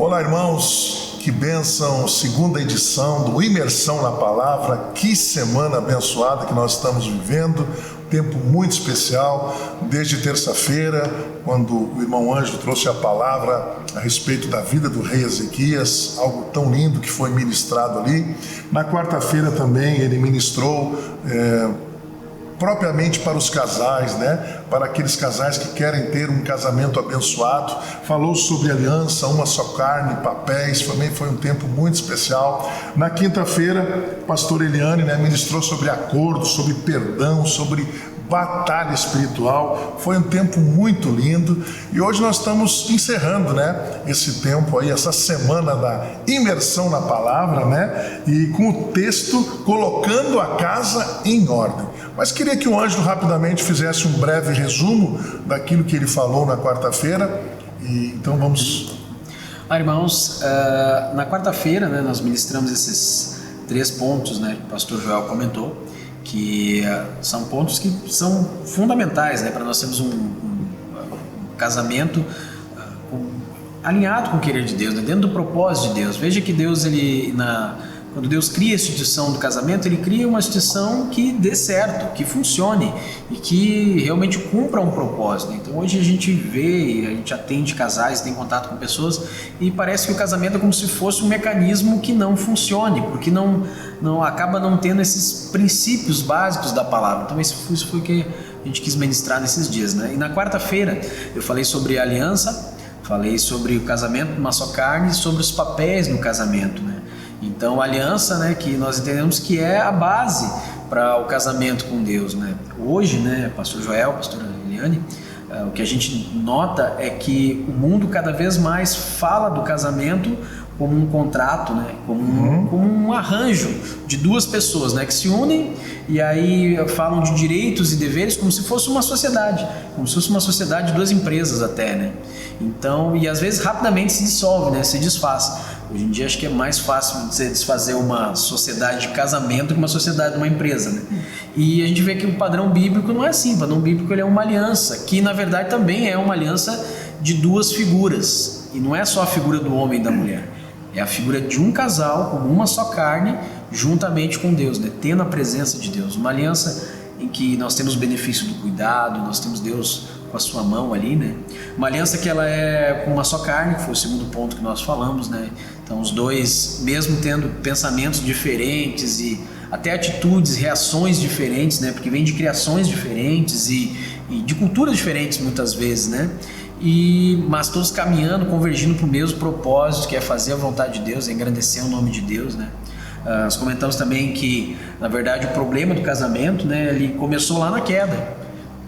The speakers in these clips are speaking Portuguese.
Olá, irmãos, que bênção, segunda edição do Imersão na Palavra. Que semana abençoada que nós estamos vivendo, tempo muito especial, desde terça-feira, quando o irmão Ângelo trouxe a palavra a respeito da vida do rei Ezequias, algo tão lindo que foi ministrado ali. Na quarta-feira também ele ministrou propriamente para os casais, para aqueles casais que querem ter um casamento abençoado. Falou sobre aliança, uma só carne, papéis. Também foi um tempo muito especial. Na quinta-feira, pastor Eliane ministrou sobre acordo, sobre perdão, sobre batalha espiritual. Foi um tempo muito lindo e hoje nós estamos encerrando esse tempo aí, essa semana da imersão na palavra, e com o texto colocando a casa em ordem. Mas queria que o Ângelo rapidamente fizesse um breve resumo daquilo que ele falou na quarta-feira. E então vamos... Irmãos, na quarta-feira nós ministramos esses 3 pontos que o pastor Joel comentou, que são pontos que são fundamentais para nós termos um casamento alinhado com o querer de Deus, dentro do propósito de Deus. Veja que Deus, quando Deus cria a instituição do casamento, Ele cria uma instituição que dê certo, que funcione e que realmente cumpra um propósito. Então hoje a gente vê, a gente atende casais, tem contato com pessoas e parece que o casamento é como se fosse um mecanismo que não funcione, porque não acaba não tendo esses princípios básicos da palavra. Então isso foi o que a gente quis ministrar nesses dias. E na quarta-feira eu falei sobre aliança, falei sobre o casamento, uma só carne, e sobre os papéis no casamento. Então a aliança, que nós entendemos que é a base para o casamento com Deus. Hoje, pastor Joel, pastora Eliane, o que a gente nota é que o mundo cada vez mais fala do casamento como um contrato, como um arranjo de 2 pessoas que se unem e aí falam de direitos e deveres como se fosse uma sociedade, como se fosse uma sociedade de 2 empresas até, Então, e às vezes rapidamente se dissolve, se desfaz. Hoje em dia acho que é mais fácil você desfazer uma sociedade de casamento que uma sociedade de uma empresa, E a gente vê que o padrão bíblico não é assim. O padrão bíblico ele é uma aliança, que na verdade também é uma aliança de 2 figuras. E não é só a figura do homem e da mulher. É a figura de um casal como uma só carne, juntamente com Deus, tendo a presença de Deus. Uma aliança em que nós temos o benefício do cuidado, nós temos Deus com a sua mão ali, Uma aliança que ela é com uma só carne, que foi o segundo ponto que nós falamos, Então os dois, mesmo tendo pensamentos diferentes e até atitudes, reações diferentes, Porque vem de criações diferentes e de culturas diferentes muitas vezes, mas todos caminhando, convergindo para o mesmo propósito, que é fazer a vontade de Deus, é engrandecer o nome de Deus, Nós comentamos também que, na verdade, o problema do casamento, ele começou lá na queda,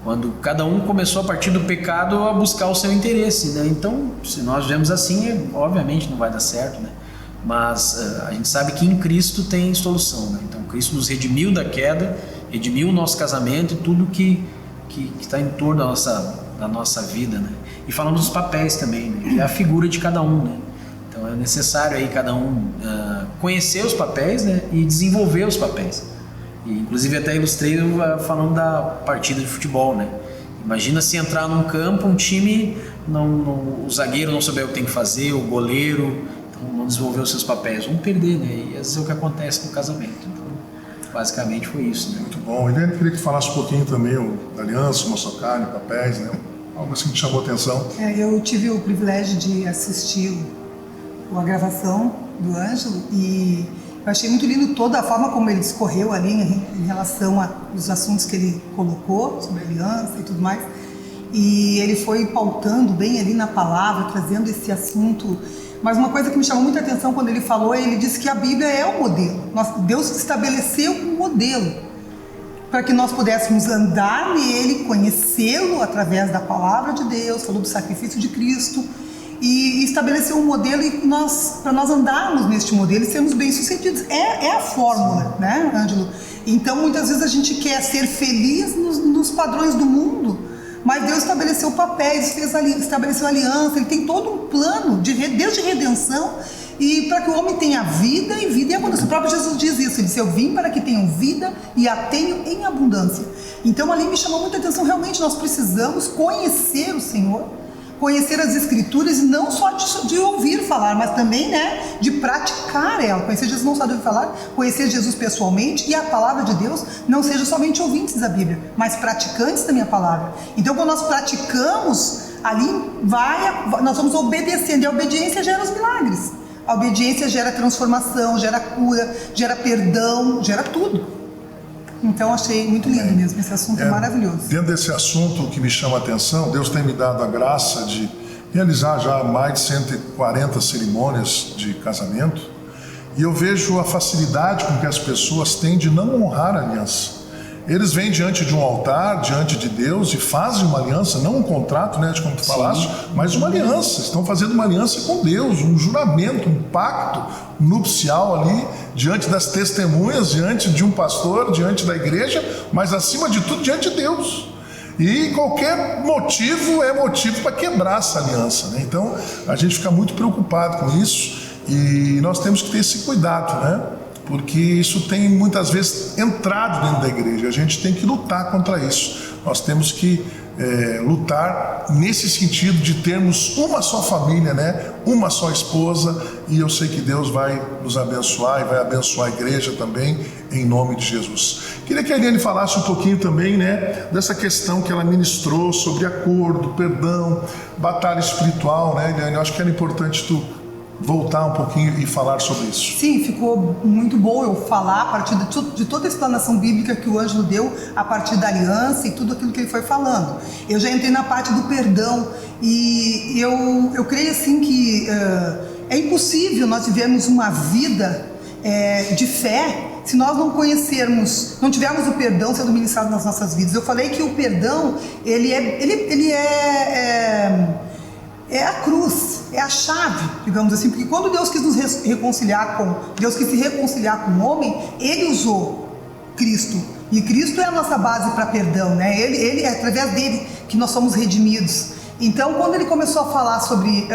quando cada um começou a partir do pecado a buscar o seu interesse, Então, se nós vivemos assim, obviamente não vai dar certo, Mas a gente sabe que em Cristo tem solução, Então Cristo nos redimiu da queda, redimiu o nosso casamento e tudo que está em torno da nossa vida, E falamos dos papéis também, que é a figura de cada um, Então é necessário aí cada um conhecer os papéis, e desenvolver os papéis. E, inclusive até ilustrei falando da partida de futebol, Imagina se entrar num campo, um time, o zagueiro não souber o que tem que fazer, o goleiro não desenvolver os seus papéis, vão perder, E às vezes é o que acontece no casamento. Então, basicamente foi isso, Muito bom. E daí eu queria que falasse um pouquinho também da aliança, uma só carne, papéis, Algo assim que chamou atenção. Eu tive o privilégio de assistir a gravação do Ângelo e eu achei muito lindo toda a forma como ele discorreu ali em relação aos assuntos que ele colocou sobre aliança e tudo mais. E ele foi pautando bem ali na palavra, trazendo esse assunto. Mas uma coisa que me chamou muita atenção quando ele falou, ele disse que a Bíblia é o modelo. Deus estabeleceu um modelo para que nós pudéssemos andar nele, conhecê-lo através da palavra de Deus, falou do sacrifício de Cristo, e estabeleceu um modelo para nós andarmos neste modelo e sermos bem-sucedidos. É a fórmula, Ângelo? Então, muitas vezes a gente quer ser feliz nos padrões do mundo, mas Deus estabeleceu papéis, estabeleceu aliança, Ele tem todo um plano, desde redenção, e para que o homem tenha vida e vida em abundância. O próprio Jesus diz isso, Ele disse, eu vim para que tenham vida e a tenham em abundância. Então ali me chamou muita atenção, realmente nós precisamos conhecer o Senhor, conhecer as Escrituras e não só de ouvir falar, mas também, né, de praticar ela. Conhecer Jesus não só de ouvir falar, conhecer Jesus pessoalmente e a palavra de Deus não seja somente ouvintes da Bíblia, mas praticantes da minha palavra. Então, quando nós praticamos, ali nós vamos obedecendo, e a obediência gera os milagres. A obediência gera transformação, gera cura, gera perdão, gera tudo. Então achei muito lindo mesmo, esse assunto é maravilhoso. Dentro desse assunto que me chama a atenção, Deus tem me dado a graça de realizar já mais de 140 cerimônias de casamento, e eu vejo a facilidade com que as pessoas têm de não honrar a aliança. Eles vêm diante de um altar, diante de Deus, e fazem uma aliança, não um contrato, né, de como tu falaste, mas uma aliança. Estão fazendo uma aliança com Deus, um juramento, um pacto nupcial ali, diante das testemunhas, diante de um pastor, diante da igreja, mas acima de tudo diante de Deus. E qualquer motivo é motivo para quebrar essa aliança, né? Então a gente fica muito preocupado com isso, e nós temos que ter esse cuidado, né? Porque isso tem muitas vezes entrado dentro da igreja. A gente tem que lutar contra isso. Nós temos que lutar nesse sentido de termos uma só família, né? Uma só esposa, e eu sei que Deus vai nos abençoar e vai abençoar a igreja também, em nome de Jesus. Queria que a Eliane falasse um pouquinho também, né, dessa questão que ela ministrou sobre acordo, perdão, batalha espiritual, né, Eliane? Eu acho que era importante tu voltar um pouquinho e falar sobre isso. Sim, ficou muito bom eu falar a partir de toda a explanação bíblica que o Ângelo deu, a partir da aliança e tudo aquilo que ele foi falando. Eu já entrei na parte do perdão, e eu creio assim que é impossível nós vivermos uma vida de fé se nós não conhecermos, não tivermos o perdão sendo ministrado nas nossas vidas. Eu falei que o perdão, ele é a cruz, é a chave, digamos assim, porque quando Deus quis nos reconciliar Deus quis se reconciliar com o homem, Ele usou Cristo, e Cristo é a nossa base para perdão, né? Ele é através dele que nós somos redimidos. Então, quando ele começou a falar sobre,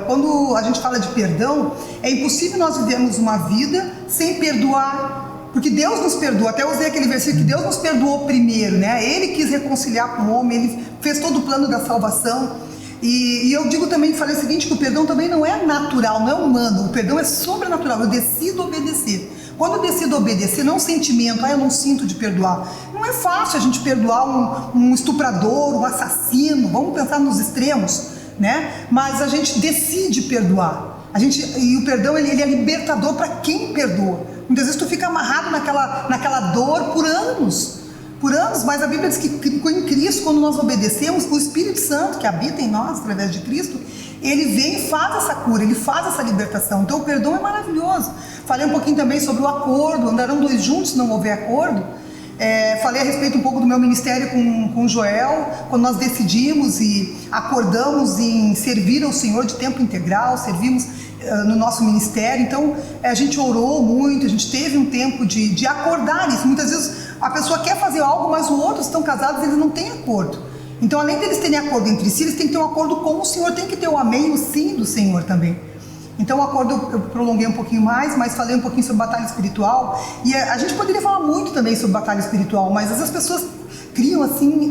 quando a gente fala de perdão, é impossível nós vivermos uma vida sem perdoar, porque Deus nos perdoa. Até usei aquele versículo que Deus nos perdoou primeiro, né? Ele quis reconciliar com o homem, ele fez todo o plano da salvação. E eu digo também, falei o seguinte, que o perdão também não é natural, não é humano, o perdão é sobrenatural. Eu decido obedecer. Quando eu decido obedecer, não é um sentimento, eu não sinto de perdoar. Não é fácil a gente perdoar um estuprador, um assassino, vamos pensar nos extremos, né? Mas a gente decide perdoar. E o perdão ele é libertador para quem perdoa. Muitas vezes tu fica amarrado naquela dor por anos, mas a Bíblia diz que em Cristo, quando nós obedecemos, o Espírito Santo que habita em nós através de Cristo, ele vem e faz essa cura, ele faz essa libertação. Então o perdão é maravilhoso. Falei um pouquinho também sobre o acordo, andarão dois juntos se não houver acordo. Falei a respeito um pouco do meu ministério com o Joel, quando nós decidimos e acordamos em servir ao Senhor de tempo integral, servimos no nosso ministério. Então a gente orou muito, a gente teve um tempo de acordar isso. Muitas vezes a pessoa quer fazer algo, mas os outros estão casados e eles não têm acordo. Então, além deles terem acordo entre si, eles têm que ter um acordo com o Senhor, tem que ter o amém e o sim do Senhor também. Então, o acordo eu prolonguei um pouquinho mais, mas falei um pouquinho sobre batalha espiritual. E a gente poderia falar muito também sobre batalha espiritual, mas as pessoas criam assim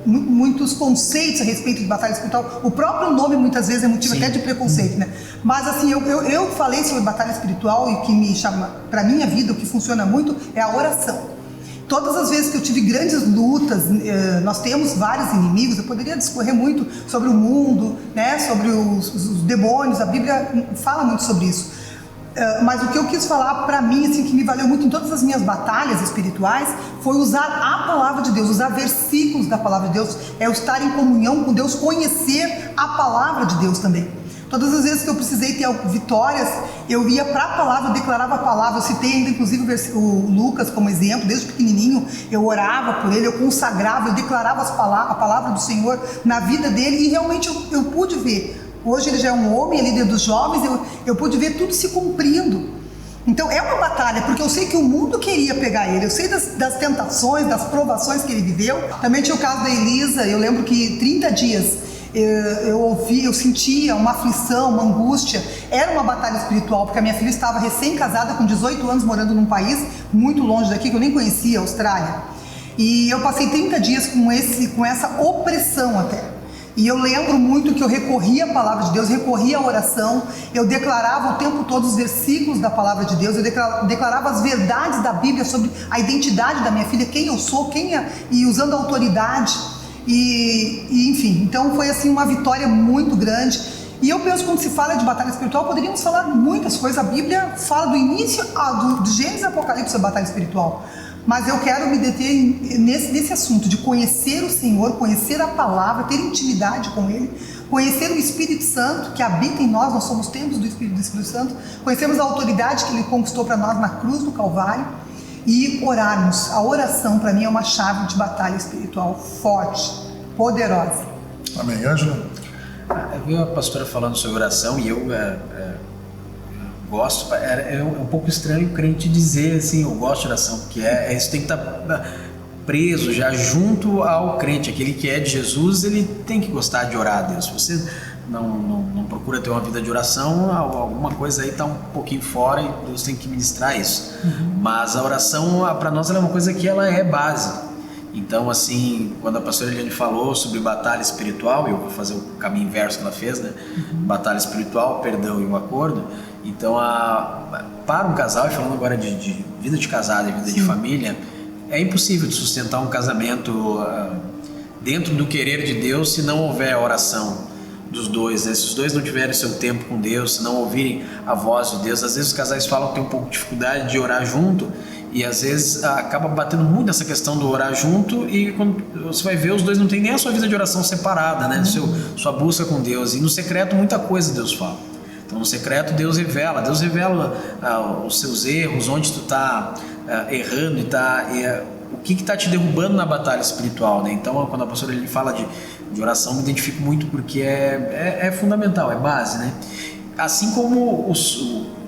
muitos conceitos a respeito de batalha espiritual. O próprio nome muitas vezes é motivo até de preconceito, né? Mas assim, eu falei sobre batalha espiritual, e o que me chama para minha vida, o que funciona muito é a oração. Todas as vezes que eu tive grandes lutas, nós temos vários inimigos, eu poderia discorrer muito sobre o mundo, né, sobre os demônios, a Bíblia fala muito sobre isso. Mas o que eu quis falar para mim, assim, que me valeu muito em todas as minhas batalhas espirituais, foi usar a palavra de Deus, usar versículos da palavra de Deus, é o estar em comunhão com Deus, conhecer a palavra de Deus também. Todas as vezes que eu precisei ter vitórias, eu ia para a palavra, eu declarava a palavra. Eu citei ainda inclusive o Lucas como exemplo, desde pequenininho eu orava por ele, eu consagrava, eu declarava a palavra do Senhor na vida dele, e realmente eu pude ver. Hoje ele já é um homem, é líder dos jovens, eu pude ver tudo se cumprindo. Então é uma batalha, porque eu sei que o mundo queria pegar ele, eu sei das tentações, das provações que ele viveu. Também tinha o caso da Elisa, eu lembro que 30 dias eu sentia uma aflição, uma angústia. Era uma batalha espiritual, porque a minha filha estava recém-casada, com 18 anos, morando num país muito longe daqui, que eu nem conhecia, a Austrália. E eu passei 30 dias com essa opressão até. E eu lembro muito que eu recorria à palavra de Deus, recorria à oração, eu declarava o tempo todo os versículos da palavra de Deus, eu declarava as verdades da Bíblia sobre a identidade da minha filha, quem eu sou, e usando a autoridade, e enfim, então foi assim uma vitória muito grande. E eu penso que quando se fala de batalha espiritual, poderíamos falar muitas coisas. A Bíblia fala do início, do Gênesis e Apocalipse, da batalha espiritual. Mas eu quero me deter nesse assunto de conhecer o Senhor, conhecer a palavra, ter intimidade com Ele, conhecer o Espírito Santo que habita em nós somos templos do Espírito Santo, conhecemos a autoridade que Ele conquistou para nós na cruz do Calvário e orarmos. A oração, para mim, é uma chave de batalha espiritual forte, poderosa. Amém. Ângelo? Eu vi a pastora falando sobre oração e eu gosto, é um pouco estranho o crente dizer assim, eu gosto de oração, porque isso tem que estar preso já junto ao crente, aquele que é de Jesus, ele tem que gostar de orar a Deus. Se você não procura ter uma vida de oração, alguma coisa aí está um pouquinho fora e Deus tem que ministrar isso. Mas a oração, para nós, ela é uma coisa que ela é base. Então, assim, quando a pastora Eliane falou sobre batalha espiritual, eu vou fazer o caminho inverso que ela fez, né? Batalha espiritual, perdão e o acordo. Então, para um casal, e falando agora de vida de casado e vida de família, é impossível de sustentar um casamento dentro do querer de Deus se não houver oração dos dois, né? Se os dois não tiverem seu tempo com Deus, se não ouvirem a voz de Deus. Às vezes os casais falam que tem um pouco de dificuldade de orar junto, e às vezes acaba batendo muito nessa questão do orar junto, e quando você vai ver, os dois não têm nem a sua vida de oração separada, né? Sua busca com Deus. E no secreto muita coisa Deus fala. Então no secreto Deus revela os seus erros, onde tu está errando o que está te derrubando na batalha espiritual, né? Então quando a pastora ele fala de oração, me identifico muito, porque é fundamental, é base, né? Assim como o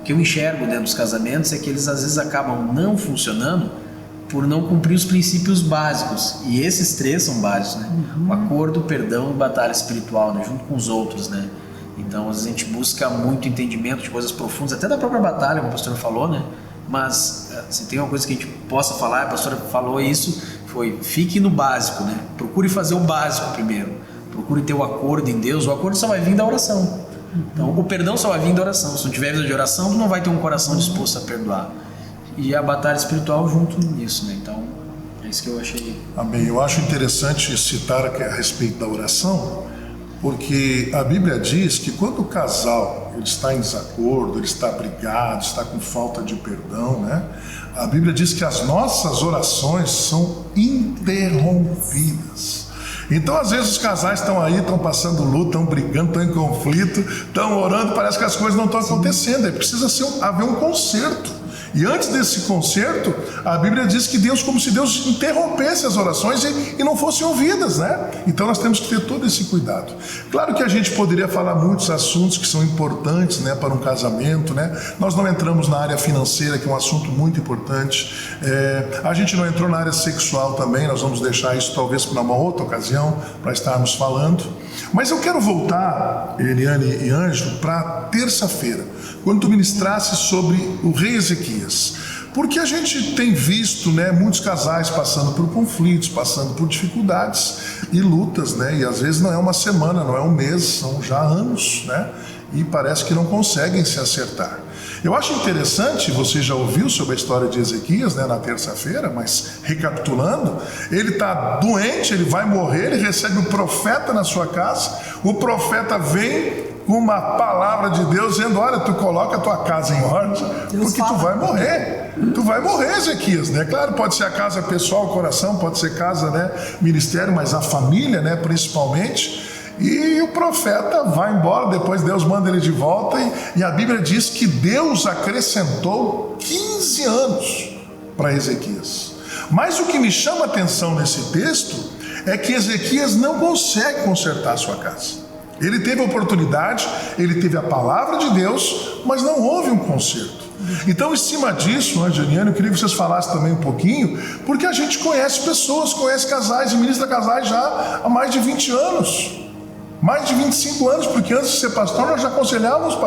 que eu enxergo dentro dos casamentos é que eles às vezes acabam não funcionando por não cumprir os princípios básicos, e esses três são básicos, né? O acordo, o perdão e batalha espiritual, né? Junto com os outros, né? Então às vezes a gente busca muito entendimento de coisas profundas, até da própria batalha, como a pastora falou, né? Mas se tem uma coisa que a gente possa falar, a pastora falou isso, fique no básico, né? Procure fazer o básico primeiro, procure ter o acordo em Deus. O acordo só vai vir da oração. Então o perdão só vai vir da oração. Se não tiver vida de oração, tu não vai ter um coração disposto a perdoar. E a batalha espiritual junto nisso, né? Então é isso que eu achei. Amém. Eu acho interessante citar a respeito da oração, porque a Bíblia diz que quando o casal ele está em desacordo, ele está brigado, está com falta de perdão, né? A Bíblia diz que as nossas orações são interrompidas. Então, às vezes, os casais estão aí, estão passando luta, estão brigando, estão em conflito, estão orando, parece que as coisas não estão acontecendo. Precisa haver um conserto. E antes desse conserto, a Bíblia diz que Deus, como se Deus interrompesse as orações e não fossem ouvidas, né? Então nós temos que ter todo esse cuidado. Claro que a gente poderia falar muitos assuntos que são importantes, né, para um casamento, né? Nós não entramos na área financeira, que é um assunto muito importante. A gente não entrou na área sexual também, nós vamos deixar isso talvez para uma outra ocasião, para estarmos falando. Mas eu quero voltar, Eliane e Ângelo, para terça-feira, quando tu ministrasse sobre o rei Ezequias. Porque a gente tem visto, né, muitos casais passando por conflitos, passando por dificuldades e lutas, né? E às vezes não é uma semana, não é um mês, são já anos, né? E parece que não conseguem se acertar. Eu acho interessante, você já ouviu sobre a história de Ezequias, né, na terça-feira, mas recapitulando, ele está doente, ele vai morrer, ele recebe um profeta na sua casa, o profeta vem com uma palavra de Deus dizendo: olha, tu coloca a tua casa em ordem, porque tu vai morrer. Tu vai morrer, Ezequias, né? Claro, pode ser a casa pessoal, o coração, pode ser casa, né, ministério, mas a família, né, principalmente. E o profeta vai embora, depois Deus manda ele de volta, e a Bíblia diz que Deus acrescentou 15 anos para Ezequias. Mas o que me chama a atenção nesse texto é que Ezequias não consegue consertar a sua casa. Ele teve a oportunidade, ele teve a palavra de Deus, mas não houve um conserto. Então, em cima disso, Angeliane, eu queria que vocês falassem também um pouquinho, porque a gente conhece pessoas, conhece casais e ministra casais já há mais de 20 anos. Mais de 25 anos, porque antes de ser pastor nós já aconselhávamos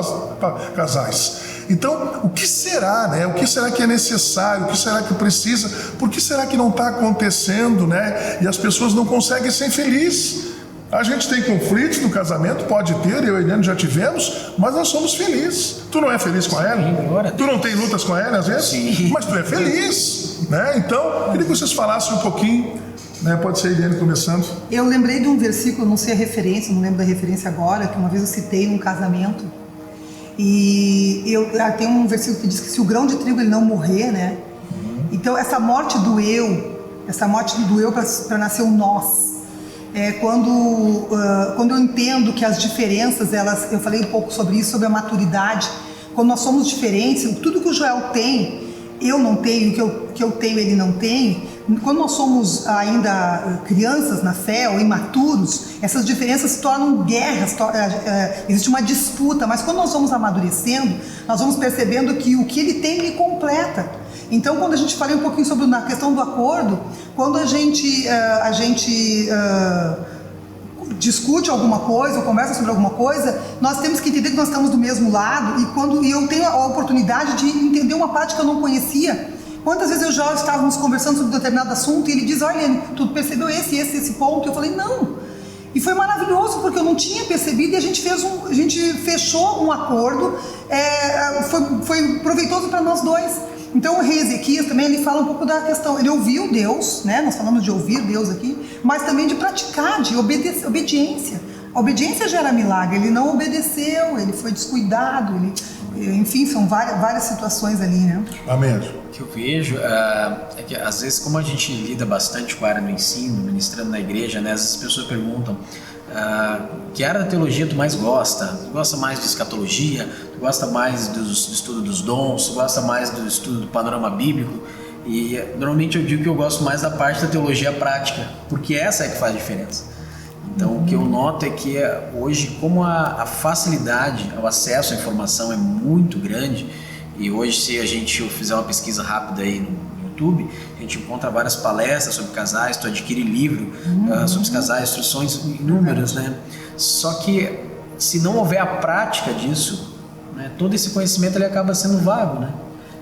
casais. Então, o que será, né? O que será que é necessário? O que será que precisa? Por que será que não está acontecendo, né? E as pessoas não conseguem ser felizes? A gente tem conflitos no casamento, pode ter, eu e a Eliane já tivemos, mas nós somos felizes. Tu não é feliz com ela? Tu não tem lutas com ela às vezes? Sim. Mas tu é feliz, né? Então, queria que vocês falassem um pouquinho, né? Pode ser a Eliane começando. Eu lembrei de um versículo, não sei a referência, não lembro da referência agora, que uma vez eu citei num casamento. E tem um versículo que diz que se o grão de trigo ele não morrer, né? Então essa morte do eu para nascer o nós. Quando eu entendo que as diferenças, eu falei um pouco sobre isso, sobre a maturidade. Quando nós somos diferentes, tudo que o Joel tem, eu não tenho, que eu tenho, ele não tem. Quando nós somos ainda crianças na fé ou imaturos, essas diferenças se tornam guerras, existe uma disputa, mas quando nós vamos amadurecendo, nós vamos percebendo que o que ele tem, ele completa. Então, quando a gente falei um pouquinho sobre a questão do acordo, quando a gente discute alguma coisa ou conversa sobre alguma coisa, nós temos que entender que nós estamos do mesmo lado e eu tenho a oportunidade de entender uma parte que eu não conhecia. Quantas vezes eu já estávamos conversando sobre um determinado assunto e ele diz, olha, tu percebeu esse ponto? Eu falei, não. E foi maravilhoso porque eu não tinha percebido e a gente fechou um acordo, foi proveitoso para nós dois. Então o rei Ezequias também, ele fala um pouco da questão, ele ouviu Deus, né? Nós falamos de ouvir Deus aqui, mas também de praticar, de obediência. A obediência gera milagre, ele não obedeceu, ele foi descuidado, enfim, são várias situações ali, né? Amém. O que eu vejo é que às vezes, como a gente lida bastante com a área do ensino, ministrando na igreja, né? Às vezes as pessoas perguntam que área da teologia tu mais gosta? Tu gosta mais de escatologia? Tu gosta mais do estudo dos dons? Tu gosta mais do estudo do panorama bíblico? E normalmente eu digo que eu gosto mais da parte da teologia prática, porque essa é que faz a diferença. Então o que eu noto é que hoje, como a facilidade, o acesso à informação é muito grande, e hoje se a gente fizer uma pesquisa rápida aí no YouTube, a gente encontra várias palestras sobre casais, tu adquire livro sobre os casais, instruções inúmeras, né? Só que se não houver a prática disso, né, todo esse conhecimento ele acaba sendo vago, né?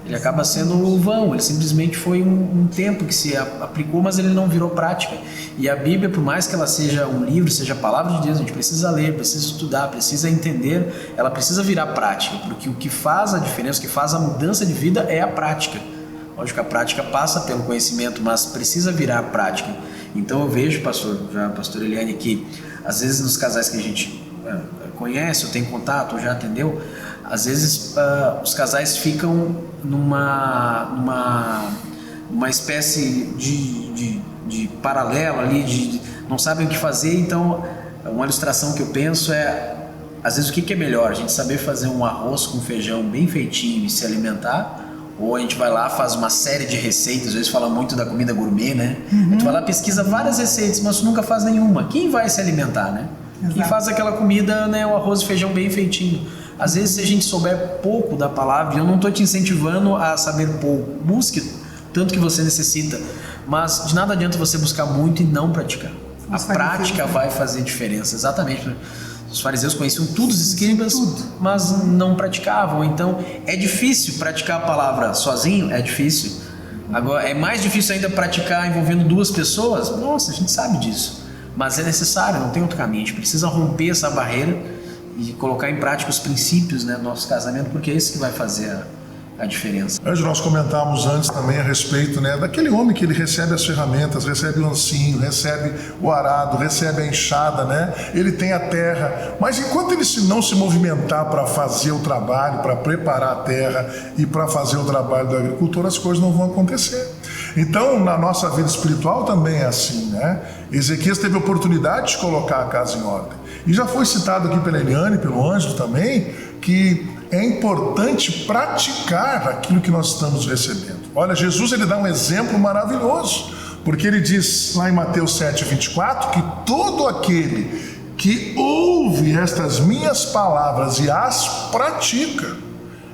Ele acaba sendo vão, ele simplesmente foi um tempo que se aplicou, mas ele não virou prática. E a Bíblia, por mais que ela seja um livro, seja a palavra de Deus, a gente precisa ler, precisa estudar, precisa entender, ela precisa virar prática, porque o que faz a diferença, o que faz a mudança de vida é a prática. Lógico que a prática passa pelo conhecimento, mas precisa virar prática. Então eu vejo, pastor Eliane, que às vezes nos casais que a gente conhece, ou tem contato, ou já atendeu, às vezes os casais ficam numa espécie de paralelo ali, não sabem o que fazer. Então uma ilustração que eu penso às vezes o que é melhor, a gente saber fazer um arroz com feijão bem feitinho e se alimentar, ou a gente vai lá, faz uma série de receitas, às vezes fala muito da comida gourmet, né? A gente vai lá, pesquisa várias receitas, mas nunca faz nenhuma. Quem vai se alimentar, né? Exato. Quem faz aquela comida, né, o arroz e feijão bem feitinho. Às vezes, se a gente souber pouco da palavra, eu não estou te incentivando a saber pouco. Busque tanto que você necessita, mas de nada adianta você buscar muito e não praticar. A prática vai fazer diferença, exatamente. Os fariseus conheciam tudo, os escribas, mas não praticavam. Então, é difícil praticar a palavra sozinho, é difícil. Agora, é mais difícil ainda praticar envolvendo duas pessoas? Nossa, a gente sabe disso. Mas é necessário, não tem outro caminho. A gente precisa romper essa barreira e colocar em prática os princípios, né, do nosso casamento, porque é isso que vai fazer a diferença. Nós comentamos antes também a respeito, né, daquele homem que ele recebe as ferramentas, recebe o ancinho, recebe o arado, recebe a enxada, né? Ele tem a terra, mas enquanto ele não se movimentar para fazer o trabalho, para preparar a terra e para fazer o trabalho do agricultor, as coisas não vão acontecer. Então, na nossa vida espiritual também é assim, né? Ezequias teve a oportunidade de colocar a casa em ordem. E já foi citado aqui pela Eliane, pelo Ângelo também, que é importante praticar aquilo que nós estamos recebendo. Olha, Jesus ele dá um exemplo maravilhoso, porque ele diz lá em Mateus 7:24 que todo aquele que ouve estas minhas palavras e as pratica.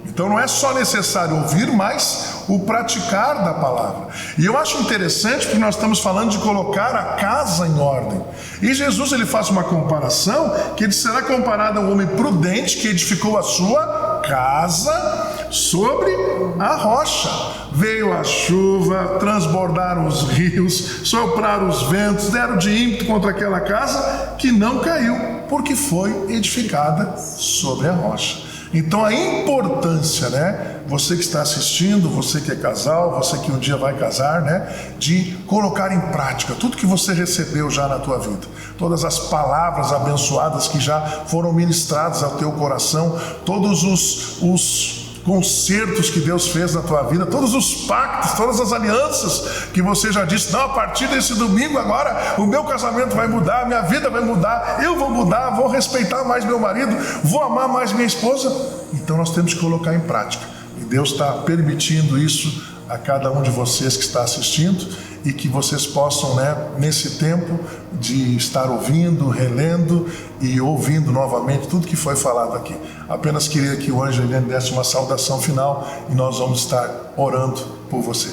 Então não é só necessário ouvir, mas o praticar da palavra. E eu acho interessante porque nós estamos falando de colocar a casa em ordem. E Jesus ele faz uma comparação que ele será comparado a um homem prudente que edificou a sua casa sobre a rocha. Veio a chuva, transbordaram os rios, sopraram os ventos, deram de ímpeto contra aquela casa que não caiu, porque foi edificada sobre a rocha. Então a importância, né, você que está assistindo, você que é casal, você que um dia vai casar, né, de colocar em prática tudo que você recebeu já na tua vida, todas as palavras abençoadas que já foram ministradas ao teu coração, todos os concertos que Deus fez na tua vida, todos os pactos, todas as alianças que você já disse, não, a partir desse domingo agora o meu casamento vai mudar, minha vida vai mudar, eu vou mudar, vou respeitar mais meu marido, vou amar mais minha esposa. Então nós temos que colocar em prática, e Deus está permitindo isso a cada um de vocês que está assistindo, e que vocês possam, né, nesse tempo de estar ouvindo, relendo e ouvindo novamente tudo que foi falado aqui. Apenas queria que o Ângelo desse uma saudação final e nós vamos estar orando por você.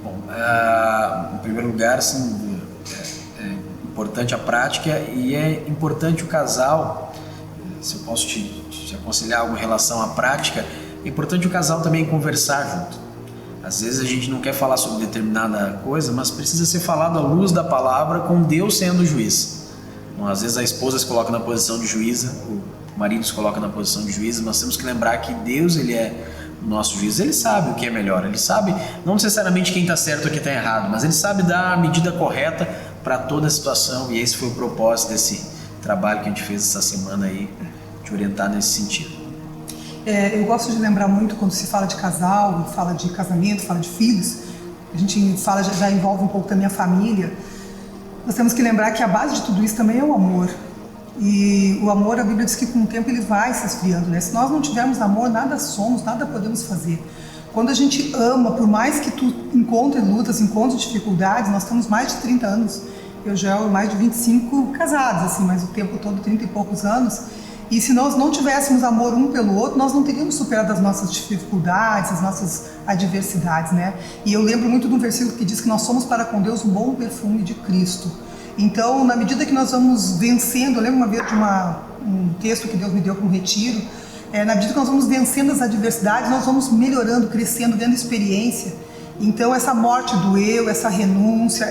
Bom, em primeiro lugar, assim, é importante a prática, e é importante o casal, se eu posso te aconselhar algo em relação à prática, é importante o casal também conversar junto. Às vezes a gente não quer falar sobre determinada coisa, mas precisa ser falado à luz da palavra, com Deus sendo o juiz. Então, às vezes a esposa se coloca na posição de juíza, o marido se coloca na posição de juíza. Nós temos que lembrar que Deus, Ele é o nosso juiz. Ele sabe o que é melhor, Ele sabe não necessariamente quem está certo ou quem está errado, mas Ele sabe dar a medida correta para toda a situação, e esse foi o propósito desse trabalho que a gente fez essa semana aí, de orientar nesse sentido. Eu gosto de lembrar muito quando se fala de casal, fala de casamento, fala de filhos, a gente fala, já envolve um pouco também a família. Nós temos que lembrar que a base de tudo isso também é o amor. E o amor, a Bíblia diz que com o tempo ele vai se esfriando, né? Se nós não tivermos amor, nada somos, nada podemos fazer. Quando a gente ama, por mais que tu encontre lutas, encontre dificuldades, nós temos mais de 30 anos, eu já mais de 25 casados, assim, mas o tempo todo 30 e poucos anos. E se nós não tivéssemos amor um pelo outro, nós não teríamos superado as nossas dificuldades, as nossas adversidades, né? E eu lembro muito de um versículo que diz que nós somos para com Deus um bom perfume de Cristo. Então, na medida que nós vamos vencendo, eu lembro uma vez de um texto que Deus me deu para um retiro, na medida que nós vamos vencendo as adversidades, nós vamos melhorando, crescendo, ganhando experiência. Então, essa morte do eu, essa renúncia,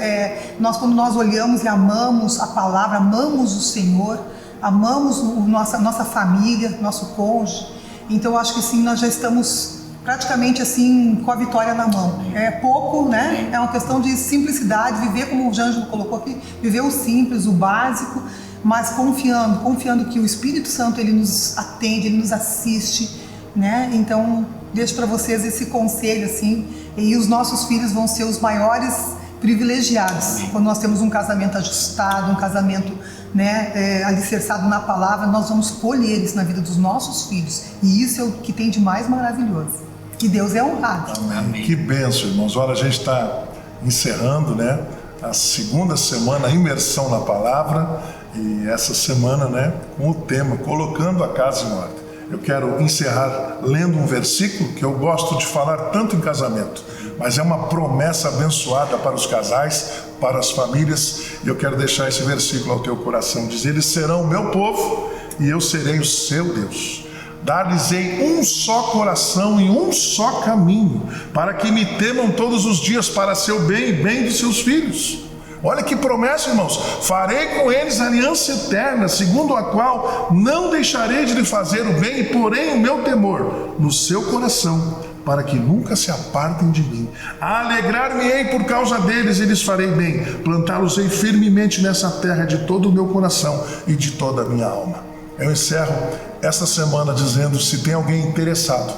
quando nós olhamos e amamos a palavra, amamos o Senhor, amamos nossa família, nosso cônjuge. Então, acho que assim, nós já estamos praticamente assim, com a vitória na mão. É pouco, né? É uma questão de simplicidade, viver como o Ângelo colocou aqui, viver o simples, o básico, mas confiando que o Espírito Santo, ele nos atende, ele nos assiste, né? Então, deixo para vocês esse conselho, assim, e os nossos filhos vão ser os maiores privilegiados. Quando nós temos um casamento ajustado, um casamento, né, alicerçado na palavra, nós vamos colher isso na vida dos nossos filhos. E isso é o que tem de mais maravilhoso. Que Deus é honrado. Amém. Que bênção, irmãos. Olha, a gente está encerrando, né, a segunda semana, a imersão na palavra, e essa semana, né, com o tema Colocando a Casa em Ordem. Eu quero encerrar lendo um versículo que eu gosto de falar tanto em casamento, mas é uma promessa abençoada para os casais, para as famílias, e eu quero deixar esse versículo ao teu coração. Diz: eles serão o meu povo e eu serei o seu Deus. Dar-lhes-ei um só coração e um só caminho, para que me temam todos os dias, para seu bem e bem de seus filhos. Olha que promessa, irmãos. Farei com eles aliança eterna, segundo a qual não deixarei de lhe fazer o bem, e porém o meu temor no seu coração, para que nunca se apartem de mim. Alegrar-me-ei por causa deles e lhes farei bem. Plantá-los-ei firmemente nessa terra de todo o meu coração e de toda a minha alma. Eu encerro essa semana dizendo: se tem alguém interessado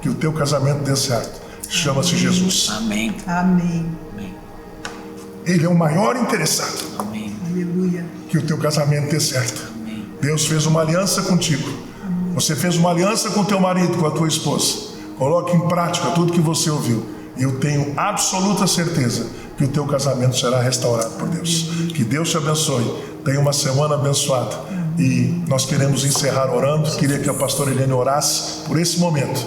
que o teu casamento dê certo, chama-se Jesus. Amém. Amém. Ele é o maior interessado. Amém. Aleluia. Que o teu casamento dê certo. Amém. Deus fez uma aliança contigo. Amém. Você fez uma aliança com o teu marido, com a tua esposa. Coloque em prática tudo que você ouviu. E eu tenho absoluta certeza que o teu casamento será restaurado por Deus. Que Deus te abençoe. Tenha uma semana abençoada. E nós queremos encerrar orando. Queria que a pastora Helene orasse por esse momento.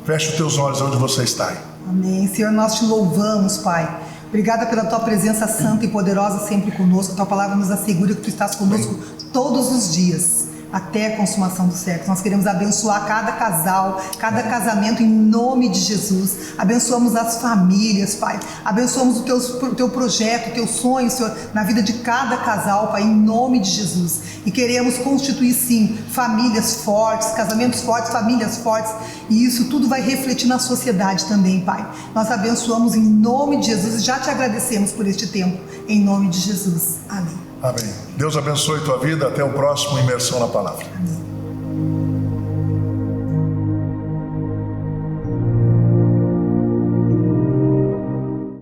Feche os teus olhos onde você está. Amém. Senhor, nós te louvamos, Pai. Obrigada pela tua presença santa e poderosa sempre conosco. A tua palavra nos assegura que tu estás conosco todos os dias. até a consumação do século. Nós queremos abençoar cada casal, cada casamento em nome de Jesus. Abençoamos as famílias, Pai. Abençoamos o teu projeto, o teu sonho, Senhor, na vida de cada casal, Pai, em nome de Jesus. E queremos constituir, sim, famílias fortes, casamentos fortes, famílias fortes. E isso tudo vai refletir na sociedade também, Pai. Nós abençoamos em nome de Jesus e já te agradecemos por este tempo. Em nome de Jesus. Amém. Amém. Deus abençoe tua vida. Até o próximo Imersão na Palavra. Amém.